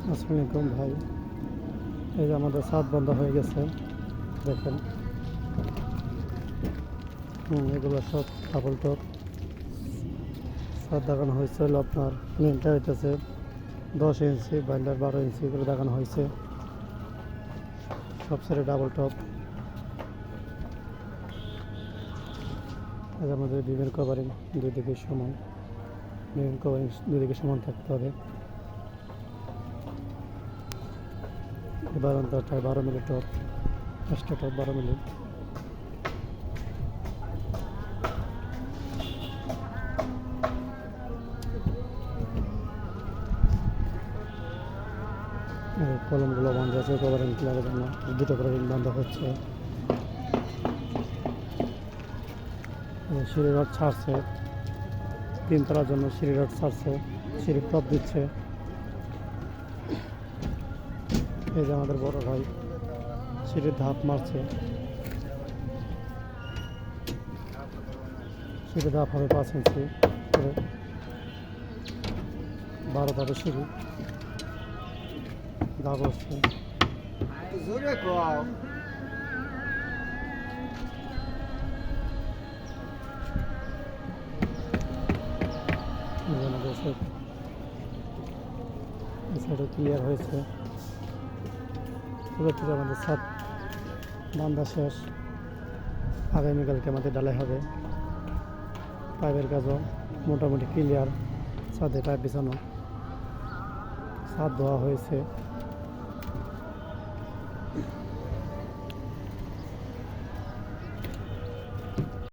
আসসালামু আলাইকুম ভাই। এই যে আমাদের ছাদ বন্ধ হয়ে গেছে, দেখেন। এগুলো সব ডাবল টপ ছাদ দেখানো হয়েছে। হলো আপনার প্লেনটা হইতেছে 10 ইঞ্চি, বাইন্ডার 12 ইঞ্চি করে দেখানো হয়েছে। সব সাইডে ডাবল টপ। এই যে আমাদের বিমের কভারিং দুই দিকে সমান, বিমের কভারিং দুই দিকে সমান থাকতে হবে। এবার অন্তরটায় 12 মিলি টপ, এক্সট্রা টপ 12 মিলি। কলমগুলো বন্ধ আছে কভারিং ক্লিয়ারের জন্য, দুটো করে রিং বন্ধ হচ্ছে। সিঁড়ি রড ছাড়ছে, 3 তলার জন্য সিঁড়ি রড ছাড়ছে, সিঁড়ির টপ দিচ্ছে। এই যে আমাদের বড় ভাই সিঁড়ির ধাপ মারছে। সিঁড়ির ধাপ হবে 5 ইঞ্চি করে, 12 ধাপের সিঁড়ি ধাপ হচ্ছে। এই সাইডে ক্লিয়ার হয়েছে। পুরো থেকে আমাদের ছাদ বান্ধা শেষ। আগামীকালকে আমাদের ডালাই হবে। পাইপের কাজও মোটামুটি ক্লিয়ার। ছাদে পাইপ বিছানো, ছাদ ধোয়া হয়েছে।